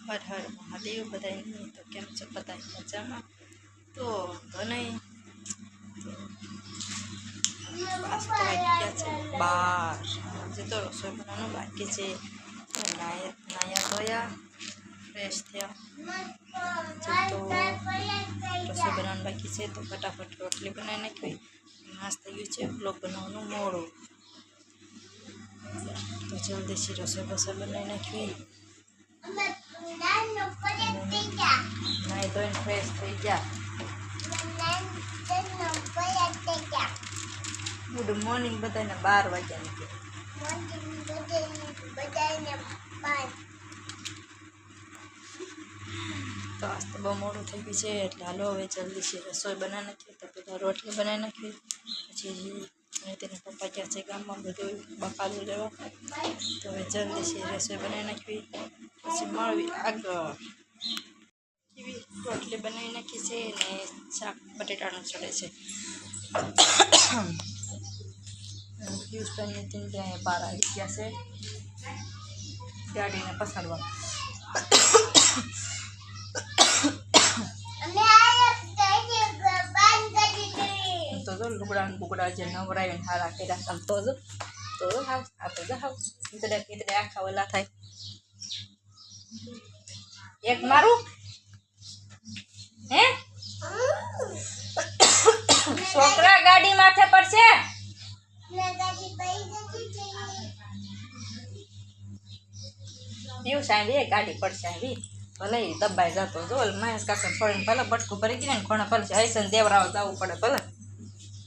હર હર મહાદેવ બધાય તો કેમ છો બધા મજામાં તો ઘણે પાસ તો વાગી ગયા છે 12 હજી તો રસોઈ બનાવવાનું બાકી છે નાયા ધોયા ફ્રેશ થયા હજી તો રસોઈ બનાવવાનું બાકી છે તો ફટાફટ રોટલી બનાવી નાખવી નાસ્તો થઈ ગયું છે બ્લોગ બનાવવાનું મોડું તો જલ્દીથી રસોઈ બનાવી નાખવી નાઈ ધોઈને ફ્રેશ થઈ ગયા ગુડ મોર્નિંગ બધાને 12 વાગ્યા તો આજ તો બહુ મોડું થઈ ગયું છે એટલે હાલો હવે જલ્દીથી રસોઈ બનાવી નાખીએ તો બધા રોટલી બનાવી નાખીએ પછી તેને પપ્પા ગયા છે ગામમાં બધું બકાલું લેવા તો હવે જલ્દીથી રસોઈ બનાવી નાખવી પછી મળવી આગળ એવી રોટલી બનાવી નાખી છે અને શાક બટેટાનું ચડે છે પિયુષભાઈ નીતિન ત્યાં બહાર આવી ગયા છે ગાડીને પસાડવા તો જો લુગડા જે નવરાવીને હારા કર્યા આમ તો હાવ આ તો જો હાવ કીધડે આખા ઓલા થાય એક મારું હે છોકરા ગાડી માથે પડશે એવું સાંભળી ગાડી પડશે આવી ભલે દબાઈ જતો જો મહેશ કાકા છોડીને ભલે બટકું ભરી ગયું ને ઘણા ભલે હૈસન દેવરાવા જવું પડે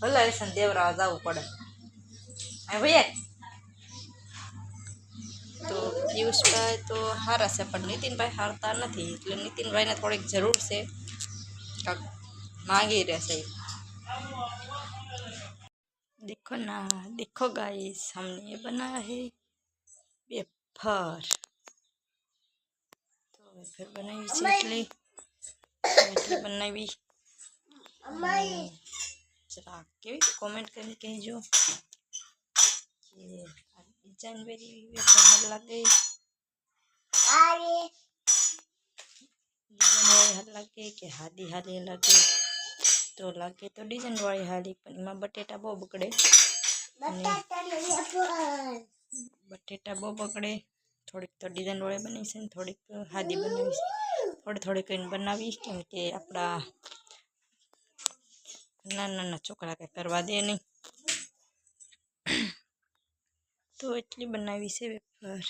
ભલે હૈસન દેવરાવા જવું પડે ભાઈ તો પિયુષભાઈ તો સારા છે પણ નીતિનભાઈ હારતા નથી એટલે નીતિનભાઈને થોડીક જરૂર છે કાંક માંગી રહેશે देखो गाइस हमने ये बनाया है वेफर तो वेफर बनाई એટલે બનાવી જરા કેવી કોમેન્ટ કરીને કહેજો કે આ ડિઝાઇન વેરી વેફર હાલ લાગે ડિઝાઇન હાલ લાગે કે હાદી લાગે તો લાગે તો ડિઝાઇન વાળી હાલી પણ એમાં બટેટા બહુ બગડે થોડીક તો ડિઝાઇન વાળી બની છે ને થોડીક હાદી બનાવી છે થોડી કરીને બનાવીશ કેમ કે આપણા નાના છોકરા કંઈ કરવા દે નહીં તો એટલી બનાવી છે વેફર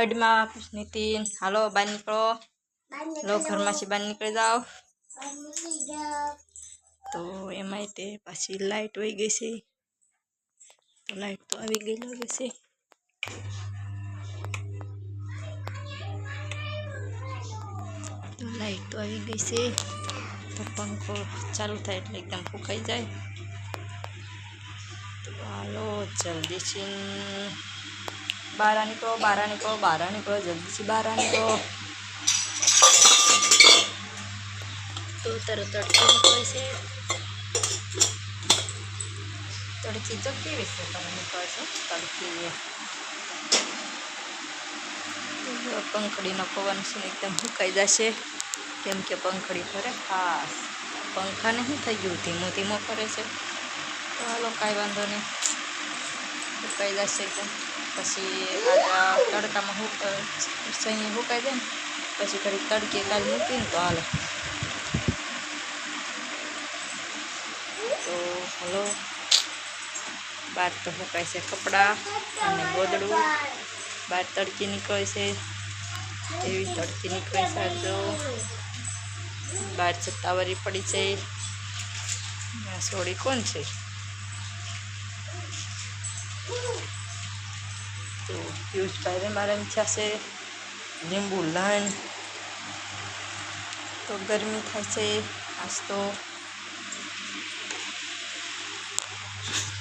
અડમાં નીતિન હાલો બહાર નીકળો લો ઘરમાંથી બહાર નીકળી જાઓ તો એમાંય તે પાછી લાઇટ વહી ગઈ છે તો લાઇટ તો આવી ગઈ લાગે છે તો પંખો ચાલુ થાય એટલે એકદમ ફૂંકાઈ જાય તો હાલો જલ્દીથી બહાર નીકળો જલ્દીથી બહાર નીકળો તો તરત તડકી નીકળે છે તડકી તો કેવી છે તમે નીકળે છો તડકી પંખડીનો પવન છે એકદમ ફૂંકાઈ જશે કેમ કે પંખડી ફરે ખાસ પંખાને શું થઈ ગયું ધીમો કરે છે તો હાલો કાંઈ વાંધો નહીં ફૂંકાઈ જશે એકદમ પછી આ તડકામાં સહી ફૂંકાઈ જાય ને પછી ઘડી તડકે કાલ મૂકીને તો હાલો તો હલો બહાર તો ફૂંકાય છે કપડાં અને ગોદડું બહાર તડકી નીકળે છે એવી તડકી નીકળે છે જો બહાર છત્તાવરી પડી છે સોડી કોણ છે તો પિયુષભાઈને મારા ઈચ્છા છે લીંબુ લણ તો ગરમી થાય છે આજ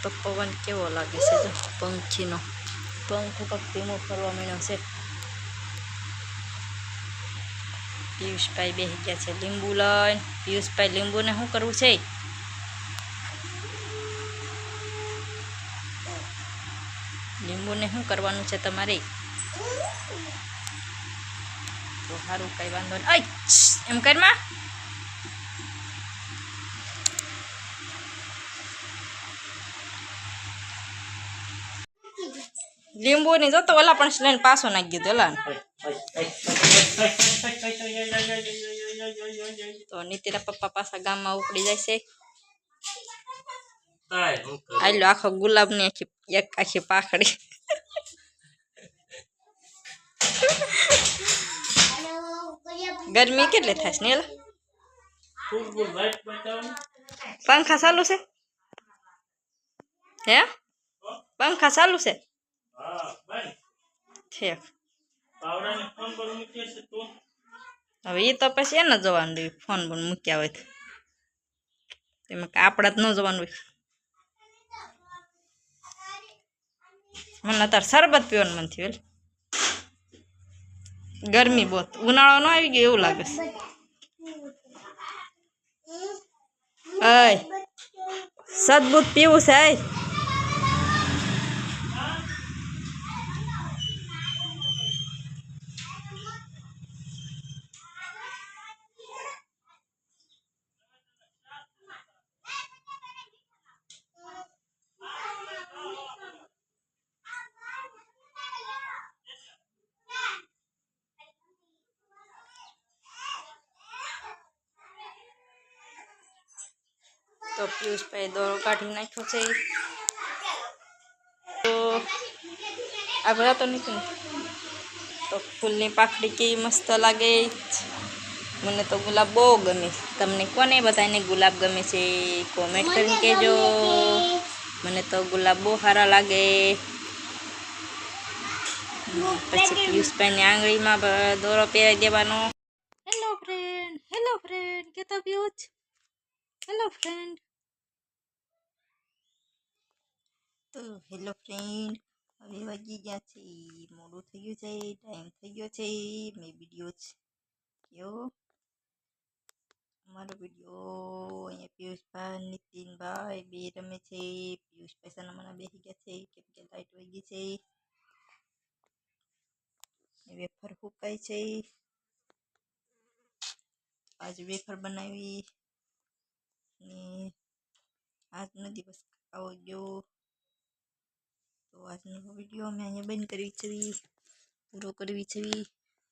તો પવન કેવો લાગે છે જો પંખીનો પંખો કંઈક ધીમો ફરવા માંડ્યો છે પિયુષભાઈ બેસી ગયા છે લીંબુ લઈને પિયુષભાઈ લીંબુને શું કરવું છે લીંબુને શું કરવાનું છે તમારે તો સારું કંઈ વાંધો નહીં. એમ કરમાં લીંબુ ની જોતો ઓલા પણ લઈને પાછો નાખી દીધો ઓલા તો નીતિના પપ્પા પાછા ગામમાં ઉપડી જાય છે. આટલો આખો ગુલાબ ની આખી પાખડી ગરમી કેટલી થાય ને એલા પંખા ચાલુ છે હે પંખા ચાલુ છે ઠીક હવે એ તો પછી એને જોવાનું હોય ફોન પણ મૂક્યા હોય એમાં આપણા જ ન જોવાનું હોય. મને અત્યારે શરબત પીવાનું મન થયું ગરમી બહુ ઉનાળો ન આવી ગયો એવું લાગે છે. સદબૂત પીવું છે તો પિયુષભાઈ દોરો કાઢી નાખ્યો છે તો આ બધા તો નથી તો ફૂલની પાખડી કેવી મસ્ત લાગે. મને તો ગુલાબ બહુ ગમે. તમને કોને બધાને ગુલાબ ગમે છે કોમેન્ટ કરીને કહેજો. મને તો ગુલાબ બહુ સારા લાગે. પછી પિયુષભાઈની આંગળીમાં દોરો પહેરાવી દેવાનો. હેલો ફ્રેન્ડ કેતા પિયુષ હેલો ફ્રેન્ડ. તો હેલો ફ્રેન્ડ હવે વાગી ગયા છે મોડું થઈ ગયું છે ટાઈમ થઈ ગયો છે. મેં વિડીયો કયો અમારો વિડીયો અહીંયા પિયુષભાઈ નીતિનભાઈ બે રમે છે. પિયુષભાઈ સનામાના બેસી ગયા છે કેમ કે લાઈટ વહી ગઈ છે. વેફર ફૂંકાય છે. આજ વેફર બનાવી ને આજનો દિવસ આવો ગયો. તો આજનો વિડીયો અમે અહીંયા બંધ કરવી છે પૂરો કરવી છે.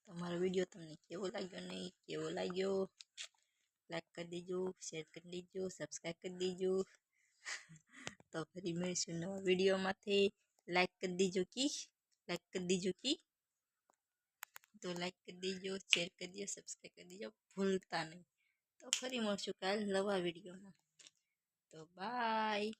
તમારો વિડીયો તમને કેવો લાગ્યો નહીં કેવો લાગ્યો લાઈક કરી દેજો શેર કરી દેજો સબસ્ક્રાઈબ કરી દેજો. તો ફરી મળીશું નવા વિડીયોમાંથી. લાઈક કરી દેજો કી તો લાઈક કરી દેજો શેર કરી દેજો સબસ્ક્રાઈબ કરી દેજો ભૂલતા નહીં. તો ફરી મળશું કાલ નવા વિડીયોમાં. તો બાય.